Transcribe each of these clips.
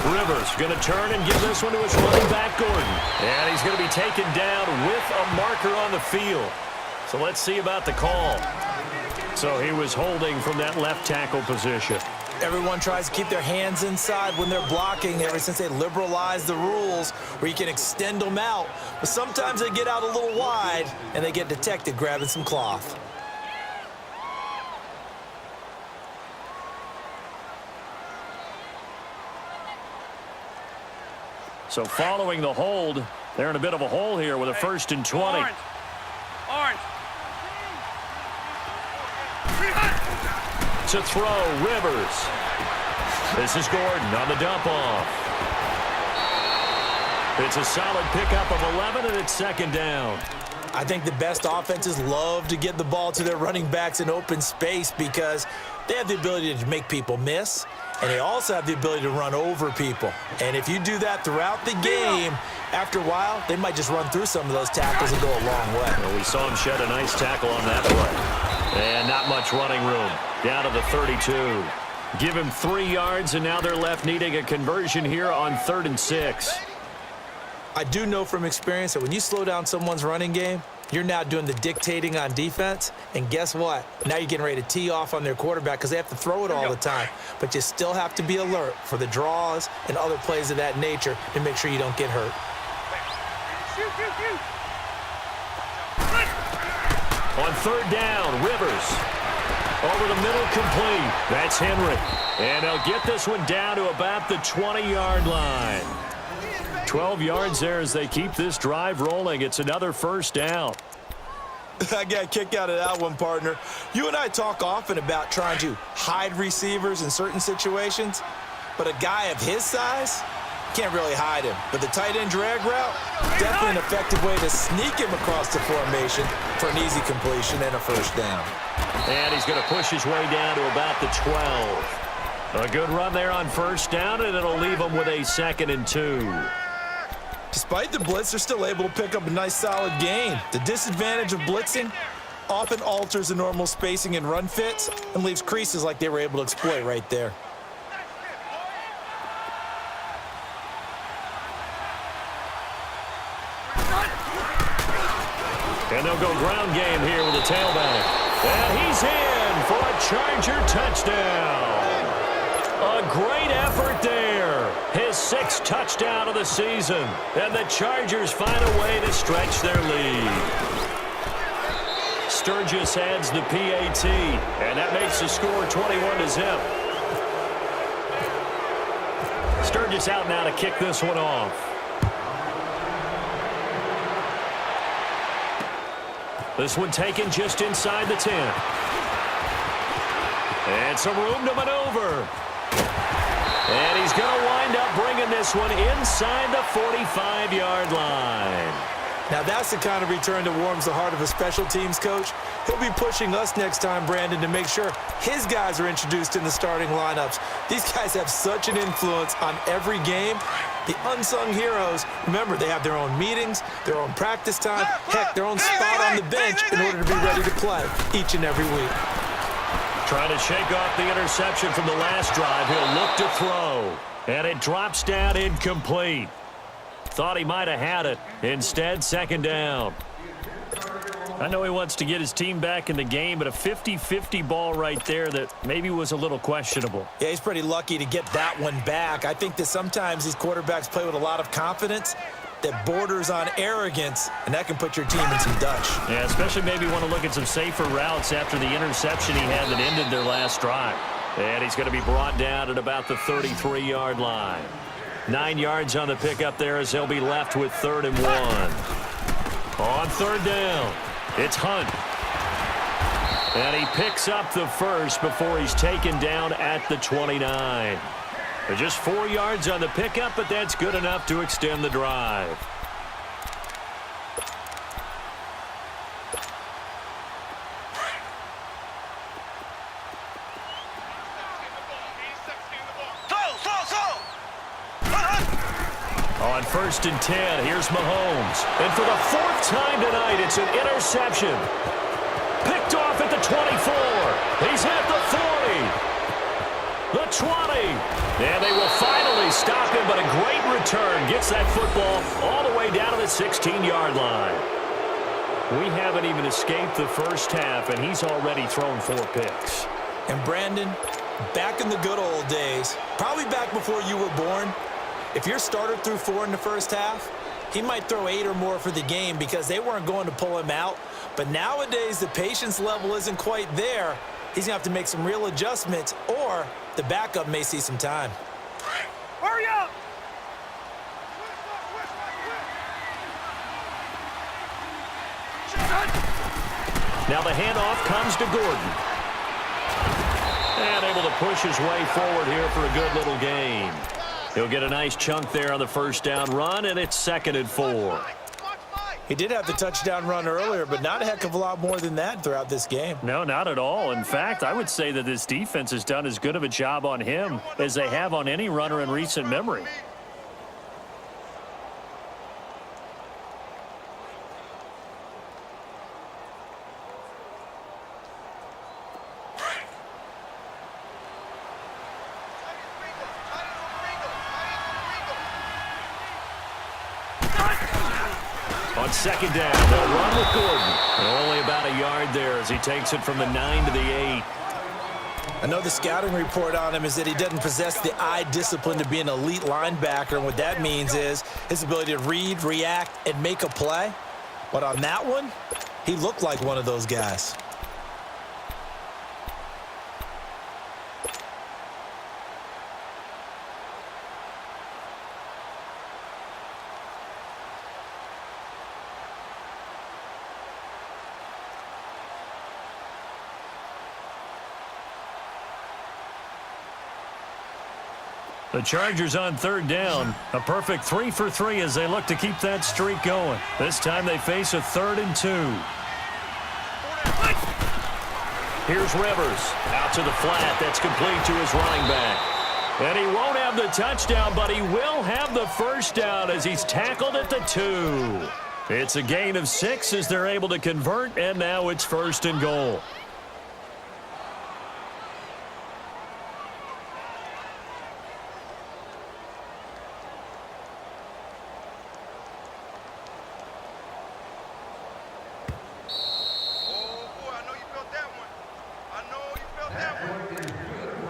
Rivers going to turn and give this one to his running back, Gordon. And he's going to be taken down with a marker on the field. So let's see about the call. So he was holding from that left tackle position. Everyone tries to keep their hands inside when they're blocking ever since they liberalized the rules where you can extend them out. But sometimes they get out a little wide and they get detected grabbing some cloth. So following the hold, they're in a bit of a hole here with a 1st and 20. Orange. To throw, Rivers. This is Gordon on the dump off. It's a solid pickup of 11, and it's 2nd down. I think the best offenses love to get the ball to their running backs in open space because they have the ability to make people miss, and they also have the ability to run over people. And if you do that throughout the game, after a while, they might just run through some of those tackles and go a long way. Well, we saw him shed a nice tackle on that play. And not much running room. Down to the 32. Give him 3 yards, and now they're left needing a conversion here on 3rd and 6. I do know from experience that when you slow down someone's running game, you're now doing the dictating on defense. And guess what? Now you're getting ready to tee off on their quarterback because they have to throw it all the time. But you still have to be alert for the draws and other plays of that nature to make sure you don't get hurt. On 3rd down, Rivers. Over the middle, complete. That's Henry. And they'll get this one down to about the 20-yard line. 12 yards there as they keep this drive rolling. It's another 1st down. I got a kick out of that one, partner. You and I talk often about trying to hide receivers in certain situations, but a guy of his size can't really hide him. But the tight end drag route, definitely an effective way to sneak him across the formation for an easy completion and a 1st down. And he's going to push his way down to about the 12. A good run there on 1st down, and it'll leave him with a 2nd and 2. Despite the blitz, they're still able to pick up a nice solid gain. The disadvantage of blitzing often alters the normal spacing and run fits and leaves creases like they were able to exploit right there. And they'll go ground game here with the tailback. And he's in for a Charger touchdown. A great effort there. His 6th touchdown of the season. And the Chargers find a way to stretch their lead. Sturgis adds the PAT. And that makes the score 21-0. Sturgis out now to kick this one off. This one taken just inside the 10. And some room to maneuver. And he's going to wind up bringing this one inside the 45-yard line. Now that's the kind of return that warms the heart of a special teams coach. He'll be pushing us next time, Brandon, to make sure his guys are introduced in the starting lineups. These guys have such an influence on every game. The unsung heroes, remember, they have their own meetings, their own practice time, heck, their own spot on the bench in order to be ready to play each and every week. Trying to shake off the interception from the last drive. He'll look to throw. And it drops down incomplete. Thought he might have had it. Instead, 2nd down. I know he wants to get his team back in the game, but a 50-50 ball right there that maybe was a little questionable. Yeah, he's pretty lucky to get that one back. I think that sometimes these quarterbacks play with a lot of confidence that borders on arrogance, and that can put your team in some Dutch. Yeah, especially maybe want to look at some safer routes after the interception he had that ended their last drive. And he's going to be brought down at about the 33-yard line. 9 yards on the pickup there as he'll be left with 3rd and 1. On 3rd down, it's Hunt. And he picks up the 1st before he's taken down at the 29. Just 4 yards on the pickup, but that's good enough to extend the drive. On 1st and 10, here's Mahomes. And for the 4th time tonight, it's an interception. Picked off at the 24. He's at the 40. The 20. And they will finally stop him, but a great return. Gets that football all the way down to the 16-yard line. We haven't even escaped the first half, and he's already thrown 4 picks. And Brandon, back in the good old days, probably back before you were born, if your starter threw 4 in the first half, he might throw 8 or more for the game because they weren't going to pull him out. But nowadays, the patience level isn't quite there. He's going to have to make some real adjustments, or the backup may see some time. Hurry up! Now the handoff comes to Gordon. And able to push his way forward here for a good little gain. He'll get a nice chunk there on the first down run, and it's 2nd and 4. He did have the touchdown run earlier, but not a heck of a lot more than that throughout this game. No, not at all. In fact, I would say that this defense has done as good of a job on him as they have on any runner in recent memory. On 2nd down, they'll run with Gordon. And only about a yard there as he takes it from the 9 to the 8. I know the scouting report on him is that he doesn't possess the eye discipline to be an elite linebacker. And what that means is his ability to read, react, and make a play. But on that one, he looked like one of those guys. The Chargers on 3rd down. A perfect 3 for 3 as they look to keep that streak going. This time they face a 3rd and 2. Here's Rivers. Out to the flat. That's complete to his running back. And he won't have the touchdown, but he will have the first down as he's tackled at the 2. It's a gain of 6 as they're able to convert, and now it's 1st and goal.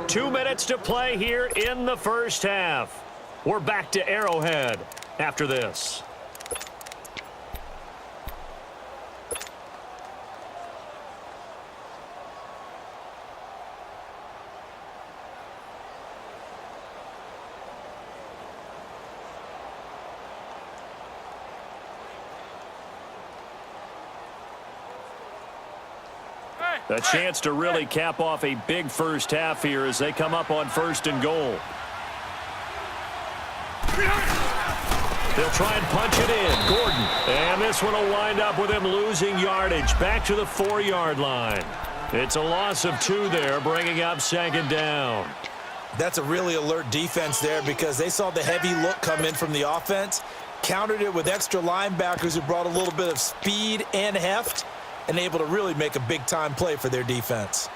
Two minutes to play here in the first half. We're back to Arrowhead after this. A chance to really cap off a big first half here as they come up on 1st and goal. They'll try and punch it in. Gordon. And this one will wind up with him losing yardage back to the 4-yard line. It's a loss of 2 there, bringing up 2nd down. That's a really alert defense there because they saw the heavy look come in from the offense, countered it with extra linebackers who brought a little bit of speed and heft, and able to really make a big-time play for their defense.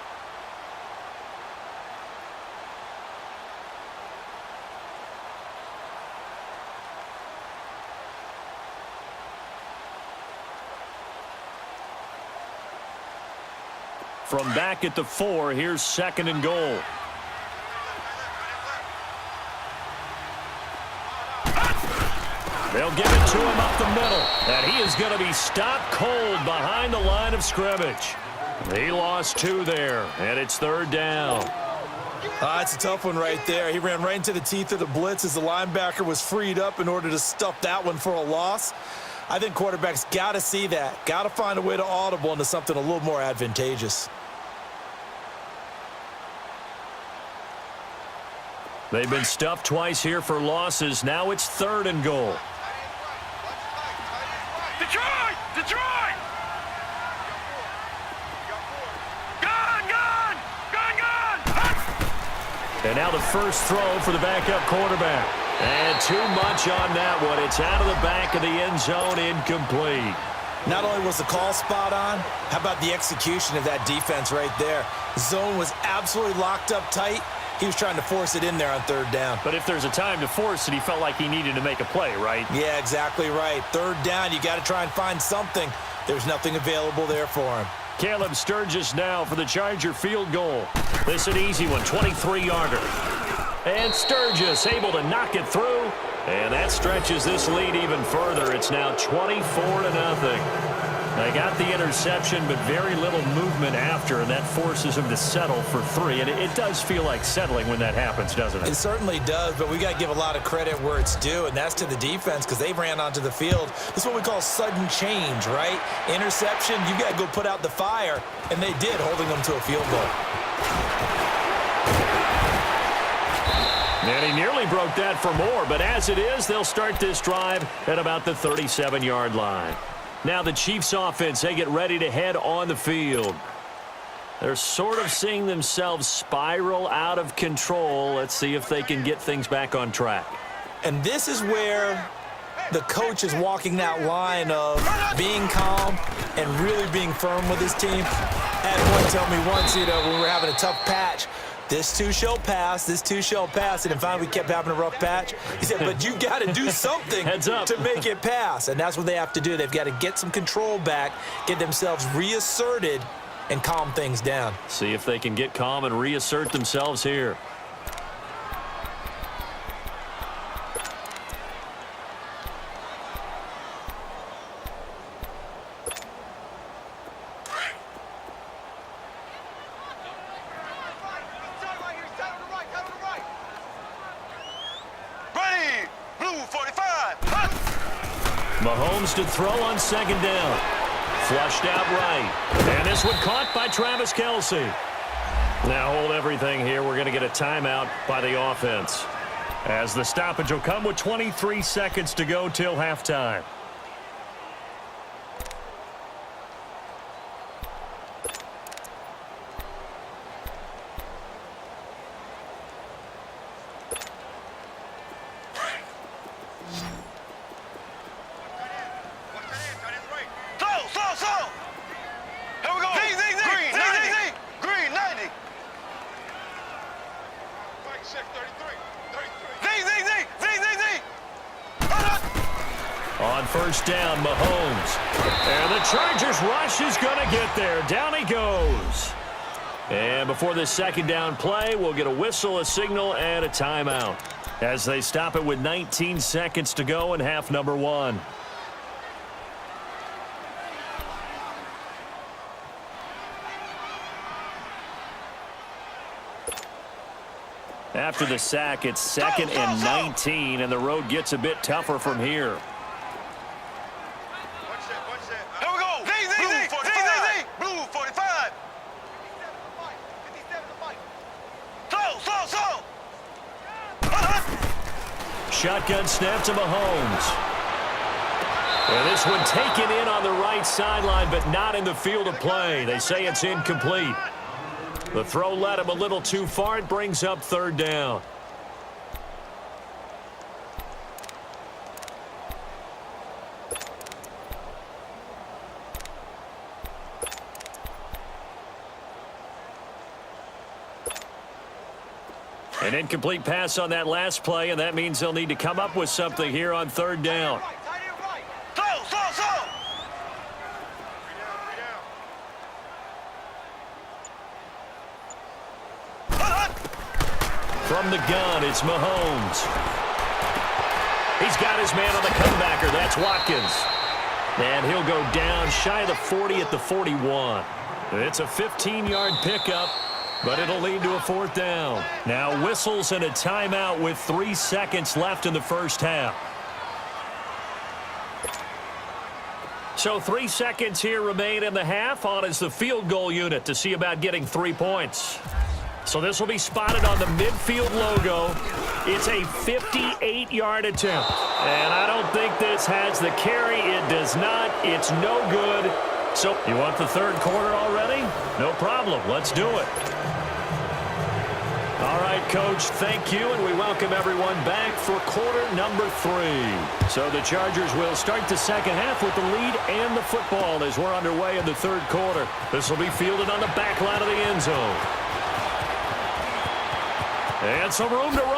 From back at the 4, here's 2nd and goal. They'll give it to him up the middle. And he is going to be stopped cold behind the line of scrimmage. He lost 2 there, and it's 3rd down. It's a tough one right there. He ran right into the teeth of the blitz as the linebacker was freed up in order to stuff that one for a loss. I think quarterbacks got to see that. Got to find a way to audible into something a little more advantageous. They've been stuffed twice here for losses. Now it's 3rd and goal. Detroit! Detroit! And now the first throw for the backup quarterback. And too much on that one. It's out of the back of the end zone, incomplete. Not only was the call spot on, how about the execution of that defense right there? The zone was absolutely locked up tight, He was trying to force it in there on third down. But if there's a time to force it, he felt like he needed to make a play, right? Yeah, exactly right. Third down, you got to try and find something. There's nothing available there for him. Caleb Sturgis now for the Charger field goal. This an easy one, 23-yarder. And Sturgis able to knock it through. And that stretches this lead even further. It's now 24-0. They got the interception, but very little movement after, and that forces him to settle for 3. And it does feel like settling when that happens, doesn't it? It certainly does, but we got to give a lot of credit where it's due, and that's to the defense because they ran onto the field. This is what we call sudden change, right? Interception, you got to go put out the fire, and they did, holding them to a field goal. And he nearly broke that for more, but as it is, they'll start this drive at about the 37-yard line. Now the Chiefs offense, they get ready to head on the field. They're sort of seeing themselves spiral out of control. Let's see if they can get things back on track. And this is where the coach is walking that line of being calm and really being firm with his team. I had one tell me once, when we were having a tough patch, this too shall pass, this too shall pass. And finally we kept having a rough patch. He said, but you got to do something to make it pass. And that's what they have to do. They've got to get some control back, get themselves reasserted, and calm things down. See if they can get calm and reassert themselves here. Mahomes to throw on second down. Flushed out right. And this one caught by Travis Kelce. Now hold everything here. We're going to get a timeout by the offense, as the stoppage will come with 23 seconds to go till halftime. On first down, Mahomes. And the Chargers rush is going to get there. Down he goes. And before this second down play, we'll get a whistle, a signal, and a timeout, as they stop it with 19 seconds to go in half number 1. After the sack, it's 2nd and 19, and the road gets a bit tougher from here. Here we go. Blue 45. Blue 45. Slow. Shotgun snap to Mahomes. And this one taken in on the right sideline, but not in the field of play. They say it's incomplete. The throw led him a little too far. It brings up third down. An incomplete pass on that last play, and that means they'll need to come up with something here on third down. From the gun, it's Mahomes. He's got his man on the comebacker. That's Watkins. And he'll go down shy of the 40 at the 41. It's a 15-yard pickup, but it'll lead to a fourth down. Now whistles and a timeout with 3 seconds left in the first half. So 3 seconds here remain in the half. On is the field goal unit to see about getting 3 points. So this will be spotted on the midfield logo. It's a 58-yard attempt. And I don't think this has the carry. It does not. It's no good. So you want the third quarter already? No problem. Let's do it. All right, Coach, thank you, and we welcome everyone back for quarter number 3. So the Chargers will start the second half with the lead and the football as we're underway in the third quarter. This will be fielded on the back line of the end zone. And some room to run.